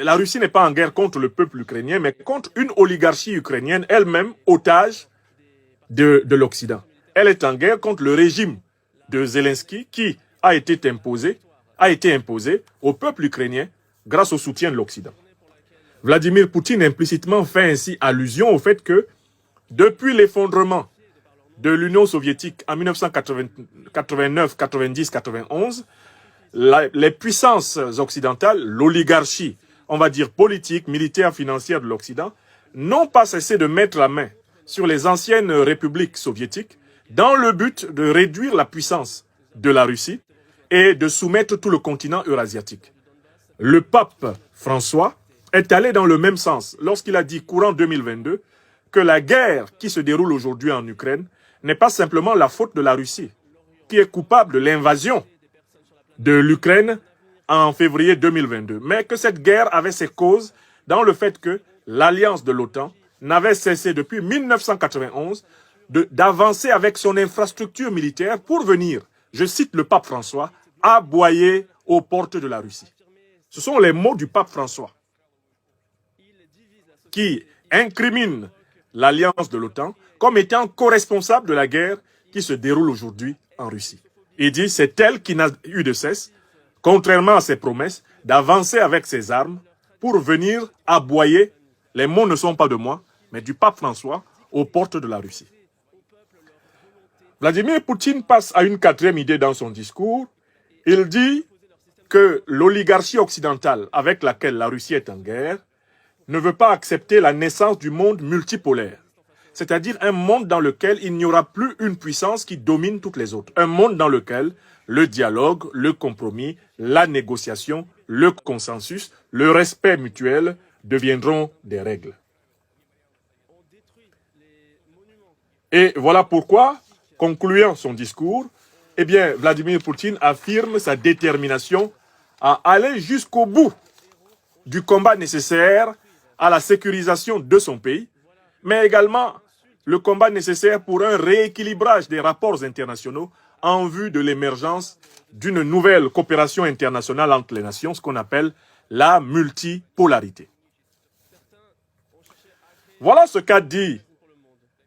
la Russie n'est pas en guerre contre le peuple ukrainien, mais contre une oligarchie ukrainienne, elle-même otage de l'Occident. Elle est en guerre contre le régime de Zelensky qui a été imposé au peuple ukrainien grâce au soutien de l'Occident. Vladimir Poutine implicitement fait ainsi allusion au fait que depuis l'effondrement de l'Union soviétique en 1989, 90, 91, les puissances occidentales, l'oligarchie, on va dire politique, militaire, financière de l'Occident, n'ont pas cessé de mettre la main sur les anciennes républiques soviétiques dans le but de réduire la puissance de la Russie et de soumettre tout le continent eurasiatique. Le pape François est allé dans le même sens lorsqu'il a dit courant 2022 que la guerre qui se déroule aujourd'hui en Ukraine n'est pas simplement la faute de la Russie, qui est coupable de l'invasion de l'Ukraine en février 2022, mais que cette guerre avait ses causes dans le fait que l'alliance de l'OTAN n'avait cessé depuis 1991 d'avancer avec son infrastructure militaire pour venir, je cite le pape François, aboyer aux portes de la Russie. Ce sont les mots du pape François qui incriminent l'alliance de l'OTAN comme étant co-responsable de la guerre qui se déroule aujourd'hui en Russie. Il dit c'est elle qui n'a eu de cesse, contrairement à ses promesses, d'avancer avec ses armes pour venir aboyer, les mots ne sont pas de moi, mais du pape François, aux portes de la Russie. Vladimir Poutine passe à une quatrième idée dans son discours. Il dit que l'oligarchie occidentale avec laquelle la Russie est en guerre ne veut pas accepter la naissance du monde multipolaire, c'est-à-dire un monde dans lequel il n'y aura plus une puissance qui domine toutes les autres, un monde dans lequel le dialogue, le compromis, la négociation, le consensus, le respect mutuel deviendront des règles. Et voilà pourquoi, concluant son discours, eh bien, Vladimir Poutine affirme sa détermination à aller jusqu'au bout du combat nécessaire à la sécurisation de son pays, mais également le combat nécessaire pour un rééquilibrage des rapports internationaux en vue de l'émergence d'une nouvelle coopération internationale entre les nations, ce qu'on appelle la multipolarité. Voilà ce qu'a dit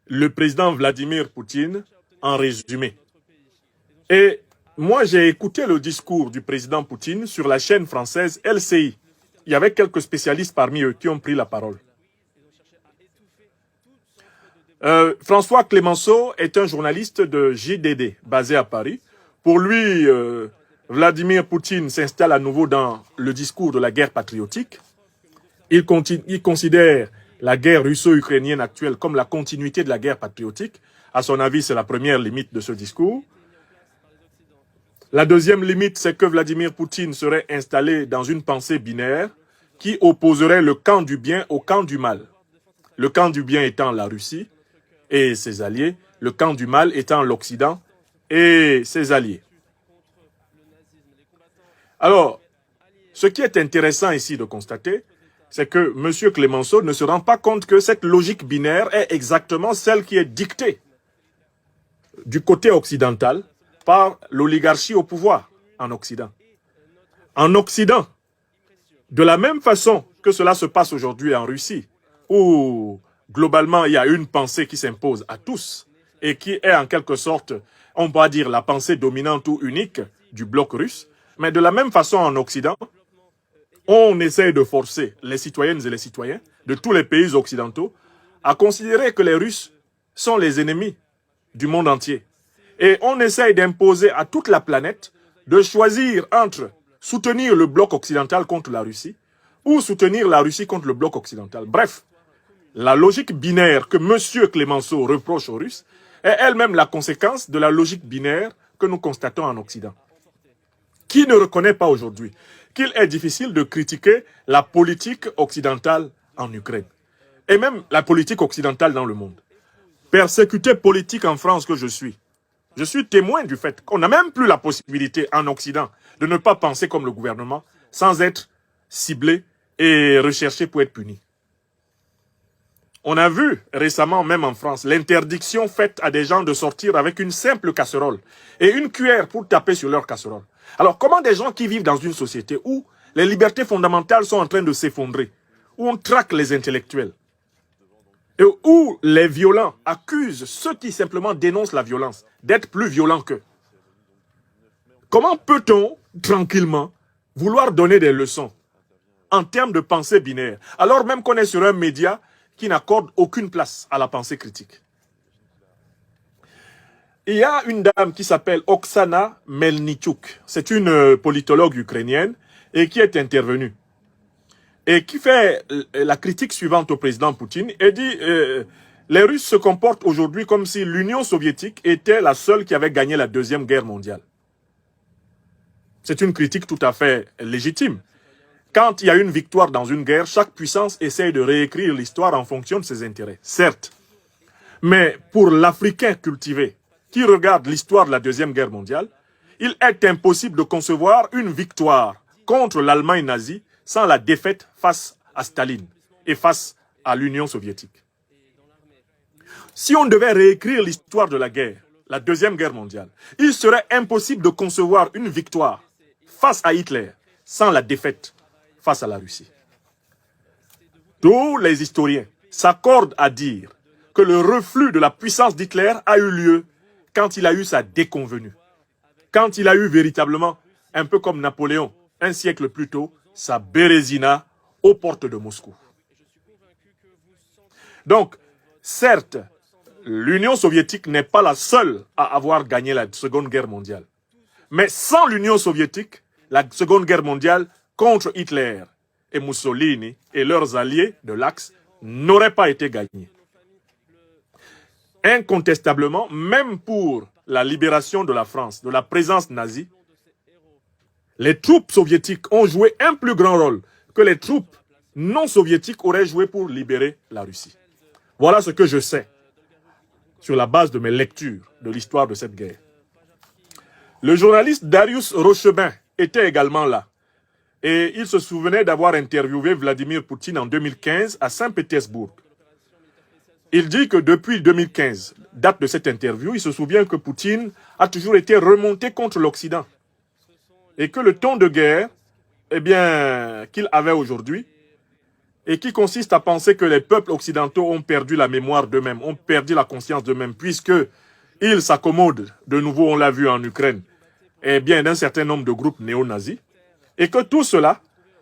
le président Vladimir Poutine en résumé. Et moi, j'ai écouté le discours du président Poutine sur la chaîne française LCI. Il y avait quelques spécialistes parmi eux qui ont pris la parole. François Clémenceau est un journaliste de JDD, basé à Paris. Pour lui, Vladimir Poutine s'installe à nouveau dans le discours de la guerre patriotique. Il considère la guerre russo-ukrainienne actuelle comme la continuité de la guerre patriotique. À son avis, c'est la première limite de ce discours. La deuxième limite, c'est que Vladimir Poutine serait installé dans une pensée binaire qui opposerait le camp du bien au camp du mal. Le camp du bien étant la Russie et ses alliés, le camp du mal étant l'Occident et ses alliés. Alors, ce qui est intéressant ici de constater, c'est que M. Clémenceau ne se rend pas compte que cette logique binaire est exactement celle qui est dictée du côté occidental par l'oligarchie au pouvoir en Occident. En Occident, de la même façon que cela se passe aujourd'hui en Russie, où globalement il y a une pensée qui s'impose à tous et qui est en quelque sorte, on va dire, la pensée dominante ou unique du bloc russe, mais de la même façon en Occident, on essaie de forcer les citoyennes et les citoyens de tous les pays occidentaux à considérer que les Russes sont les ennemis du monde entier. Et on essaye d'imposer à toute la planète de choisir entre soutenir le bloc occidental contre la Russie ou soutenir la Russie contre le bloc occidental. Bref, la logique binaire que M. Clémenceau reproche aux Russes est elle-même la conséquence de la logique binaire que nous constatons en Occident. Qui ne reconnaît pas aujourd'hui qu'il est difficile de critiquer la politique occidentale en Ukraine et même la politique occidentale dans le monde. Persécuté politique en France que je suis témoin du fait qu'on n'a même plus la possibilité en Occident de ne pas penser comme le gouvernement sans être ciblé et recherché pour être puni. On a vu récemment, même en France, l'interdiction faite à des gens de sortir avec une simple casserole et une cuillère pour taper sur leur casserole. Alors, comment des gens qui vivent dans une société où les libertés fondamentales sont en train de s'effondrer, où on traque les intellectuels, et où les violents accusent ceux qui simplement dénoncent la violence d'être plus violents qu'eux. Comment peut-on, tranquillement, vouloir donner des leçons en termes de pensée binaire, alors même qu'on est sur un média qui n'accorde aucune place à la pensée critique? Il y a une dame qui s'appelle Oksana Melnichuk. C'est une politologue ukrainienne et qui est intervenue. Et qui fait la critique suivante au président Poutine et dit les Russes se comportent aujourd'hui comme si l'Union soviétique était la seule qui avait gagné la Deuxième Guerre mondiale. C'est une critique tout à fait légitime. Quand il y a une victoire dans une guerre, chaque puissance essaye de réécrire l'histoire en fonction de ses intérêts, certes. Mais pour l'Africain cultivé, qui regarde l'histoire de la Deuxième Guerre mondiale, il est impossible de concevoir une victoire contre l'Allemagne nazie sans la défaite face à Staline et face à l'Union soviétique. Si on devait réécrire l'histoire de la guerre, la Deuxième Guerre mondiale, il serait impossible de concevoir une victoire face à Hitler sans la défaite face à la Russie. Tous les historiens s'accordent à dire que le reflux de la puissance d'Hitler a eu lieu quand il a eu sa déconvenue. Quand il a eu véritablement, un peu comme Napoléon, un siècle plus tôt, sa Bérésina aux portes de Moscou. Donc, certes, l'Union soviétique n'est pas la seule à avoir gagné la Seconde Guerre mondiale. Mais sans l'Union soviétique, la Seconde Guerre mondiale contre Hitler et Mussolini et leurs alliés de l'Axe n'aurait pas été gagnée. Incontestablement, même pour la libération de la France, de la présence nazie, les troupes soviétiques ont joué un plus grand rôle que les troupes non soviétiques auraient joué pour libérer la Russie. Voilà ce que je sais sur la base de mes lectures de l'histoire de cette guerre. Le journaliste Darius Rochebin était également là. Et il se souvenait d'avoir interviewé Vladimir Poutine en 2015 à Saint-Pétersbourg. Il dit que depuis 2015, date de cette interview, il se souvient que Poutine a toujours été remonté contre l'Occident. Et que le ton de guerre, qu'il avait aujourd'hui, et qui consiste à penser que les peuples occidentaux ont perdu la mémoire d'eux-mêmes, ont perdu la conscience d'eux-mêmes, puisqu'ils s'accommodent, de nouveau on l'a vu en Ukraine, d'un certain nombre de groupes néo-nazis, et que tout cela,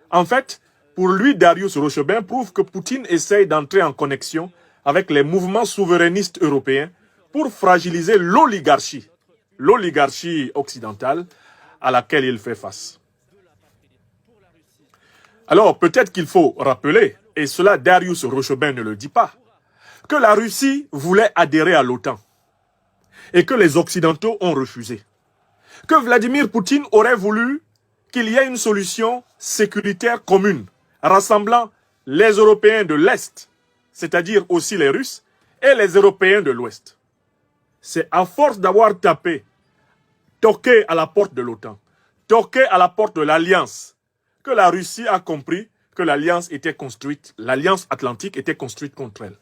en fait, pour lui, Darius Rochebin, prouve que Poutine essaye d'entrer en connexion avec les mouvements souverainistes européens pour fragiliser l'oligarchie occidentale à laquelle il fait face. Alors, peut-être qu'il faut rappeler, et cela Darius Rochebin ne le dit pas, que la Russie voulait adhérer à l'OTAN et que les Occidentaux ont refusé. Que Vladimir Poutine aurait voulu qu'il y ait une solution sécuritaire commune, rassemblant les Européens de l'Est, c'est-à-dire aussi les Russes, et les Européens de l'Ouest. C'est à force d'avoir toqué à la porte de l'OTAN, toqué à la porte de l'Alliance, que la Russie a compris que l'Alliance atlantique était construite contre elle.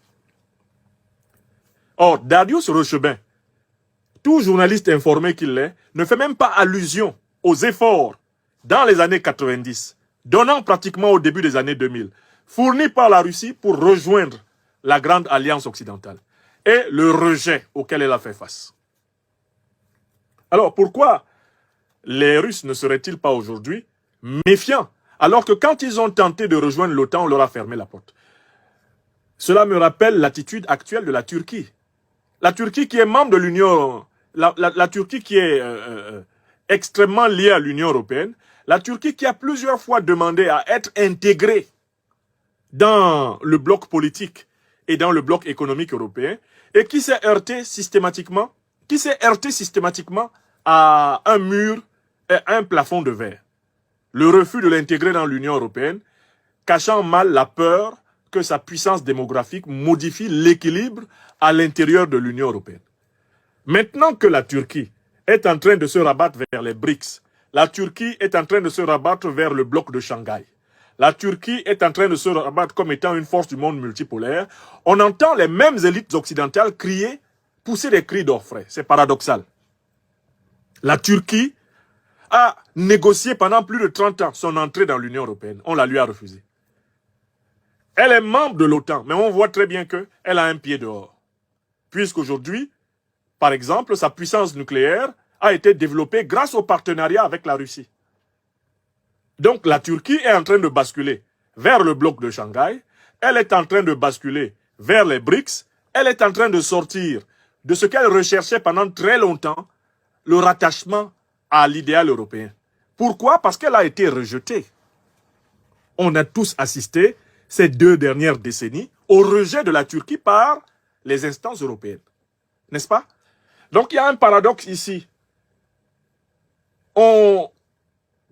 Or, Darius Rochebin, tout journaliste informé qu'il est, ne fait même pas allusion aux efforts dans les années 90, donnant pratiquement au début des années 2000, fournis par la Russie pour rejoindre la grande alliance occidentale et le rejet auquel elle a fait face. Alors pourquoi les Russes ne seraient-ils pas aujourd'hui méfiants, alors que quand ils ont tenté de rejoindre l'OTAN, on leur a fermé la porte? Cela me rappelle l'attitude actuelle de la Turquie. La Turquie qui est membre de l'Union, la Turquie qui est extrêmement liée à l'Union européenne, la Turquie qui a plusieurs fois demandé à être intégrée dans le bloc politique et dans le bloc économique européen, et qui s'est heurté systématiquement à un mur et un plafond de verre. Le refus de l'intégrer dans l'Union européenne, cachant mal la peur que sa puissance démographique modifie l'équilibre à l'intérieur de l'Union européenne. Maintenant que la Turquie est en train de se rabattre vers les BRICS, la Turquie est en train de se rabattre vers le bloc de Shanghai, la Turquie est en train de se rabattre comme étant une force du monde multipolaire, on entend les mêmes élites occidentales pousser des cris d'orfraie. C'est paradoxal. La Turquie a négocié pendant plus de 30 ans son entrée dans l'Union européenne. On la lui a refusé. Elle est membre de l'OTAN, mais on voit très bien qu'elle a un pied dehors. Puisqu'aujourd'hui, par exemple, sa puissance nucléaire a été développée grâce au partenariat avec la Russie. Donc la Turquie est en train de basculer vers le bloc de Shanghai, elle est en train de basculer vers les BRICS, elle est en train de sortir de ce qu'elle recherchait pendant très longtemps, le rattachement à l'idéal européen. Pourquoi? Parce qu'elle a été rejetée. On a tous assisté, ces 2 dernières décennies, au rejet de la Turquie par les instances européennes. N'est-ce pas? Donc il y a un paradoxe ici. On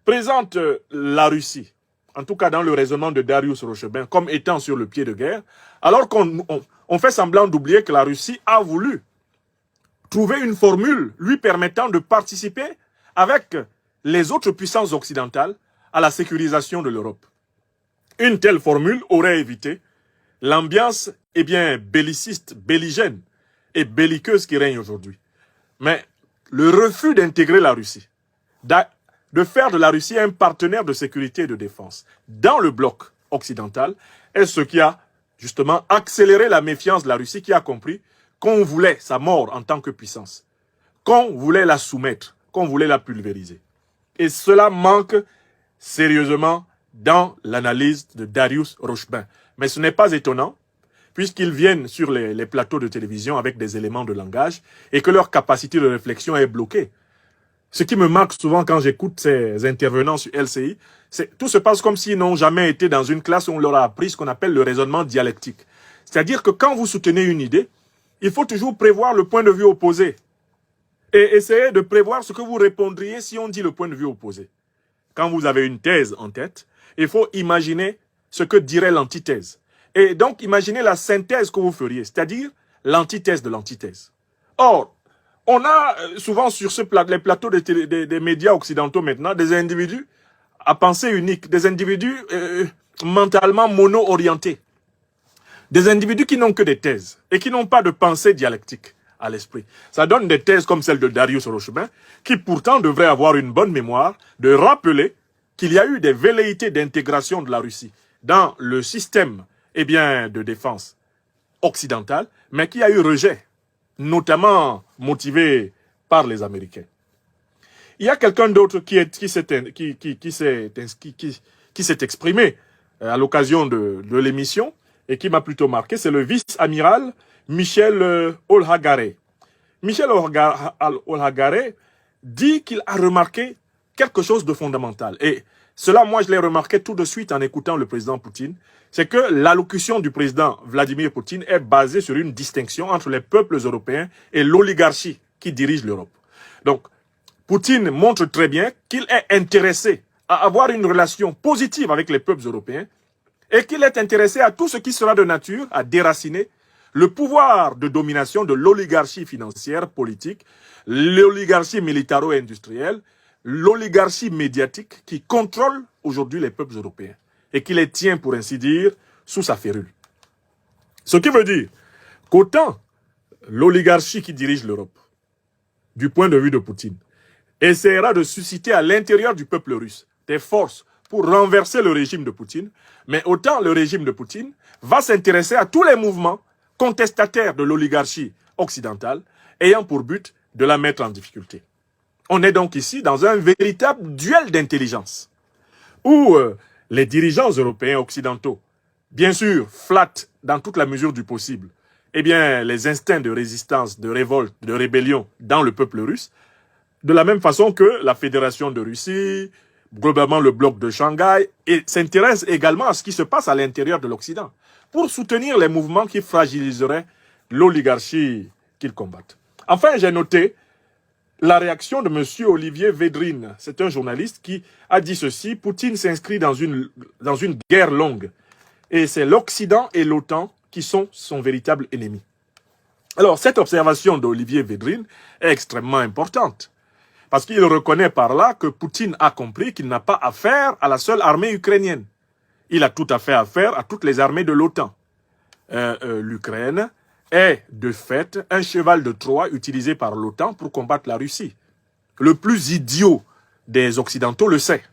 présente la Russie, en tout cas dans le raisonnement de Darius Rochebin, comme étant sur le pied de guerre, alors qu'on fait semblant d'oublier que la Russie a voulu trouver une formule lui permettant de participer avec les autres puissances occidentales à la sécurisation de l'Europe. Une telle formule aurait évité l'ambiance belliciste, belligène et belliqueuse qui règne aujourd'hui. Mais le refus d'intégrer la Russie, de faire de la Russie un partenaire de sécurité et de défense dans le bloc occidental est ce qui a justement accéléré la méfiance de la Russie, qui a compris qu'on voulait sa mort en tant que puissance, qu'on voulait la soumettre, qu'on voulait la pulvériser. Et cela manque sérieusement dans l'analyse de Darius Rochebin. Mais ce n'est pas étonnant, puisqu'ils viennent sur les plateaux de télévision avec des éléments de langage et que leur capacité de réflexion est bloquée. Ce qui me marque souvent quand j'écoute ces intervenants sur LCI, c'est tout se passe comme s'ils n'ont jamais été dans une classe où on leur a appris ce qu'on appelle le raisonnement dialectique. C'est-à-dire que quand vous soutenez une idée, il faut toujours prévoir le point de vue opposé et essayer de prévoir ce que vous répondriez si on dit le point de vue opposé. Quand vous avez une thèse en tête, il faut imaginer ce que dirait l'antithèse. Et donc, imaginez la synthèse que vous feriez, c'est-à-dire l'antithèse de l'antithèse. Or, on a souvent sur les plateaux des médias occidentaux maintenant des individus à pensée unique, des individus mentalement mono-orientés, des individus qui n'ont que des thèses et qui n'ont pas de pensée dialectique à l'esprit. Ça donne des thèses comme celle de Darius Rochebin, qui pourtant devrait avoir une bonne mémoire de rappeler qu'il y a eu des velléités d'intégration de la Russie dans le système de défense occidental, mais qui a eu rejet, notamment motivé par les Américains. Il y a quelqu'un d'autre qui s'est exprimé à l'occasion de l'émission et qui m'a plutôt marqué, c'est le vice-amiral Michel Olhagare. Michel Olhagare dit qu'il a remarqué quelque chose de fondamental. Et cela, moi, je l'ai remarqué tout de suite en écoutant le président Poutine. C'est que l'allocution du président Vladimir Poutine est basée sur une distinction entre les peuples européens et l'oligarchie qui dirige l'Europe. Donc, Poutine montre très bien qu'il est intéressé à avoir une relation positive avec les peuples européens et qu'il est intéressé à tout ce qui sera de nature à déraciner le pouvoir de domination de l'oligarchie financière, politique, l'oligarchie militaro-industrielle, l'oligarchie médiatique qui contrôle aujourd'hui les peuples européens et qui les tient, pour ainsi dire, sous sa férule. Ce qui veut dire qu'autant l'oligarchie qui dirige l'Europe, du point de vue de Poutine, essaiera de susciter à l'intérieur du peuple russe des forces pour renverser le régime de Poutine, mais autant le régime de Poutine va s'intéresser à tous les mouvements contestataires de l'oligarchie occidentale, ayant pour but de la mettre en difficulté. On est donc ici dans un véritable duel d'intelligence, où les dirigeants européens occidentaux, bien sûr, flattent dans toute la mesure du possible, les instincts de résistance, de révolte, de rébellion dans le peuple russe, de la même façon que la Fédération de Russie, globalement le bloc de Shanghai, et s'intéresse également à ce qui se passe à l'intérieur de l'Occident, pour soutenir les mouvements qui fragiliseraient l'oligarchie qu'ils combattent. Enfin, j'ai noté la réaction de M. Olivier Védrine. C'est un journaliste qui a dit ceci: Poutine s'inscrit dans une guerre longue. Et c'est l'Occident et l'OTAN qui sont son véritable ennemi. Alors, cette observation d'Olivier Védrine est extrêmement importante. Parce qu'il reconnaît par là que Poutine a compris qu'il n'a pas affaire à la seule armée ukrainienne. Il a tout à fait affaire à toutes les armées de l'OTAN. L'Ukraine est, de fait, un cheval de Troie utilisé par l'OTAN pour combattre la Russie. Le plus idiot des Occidentaux le sait.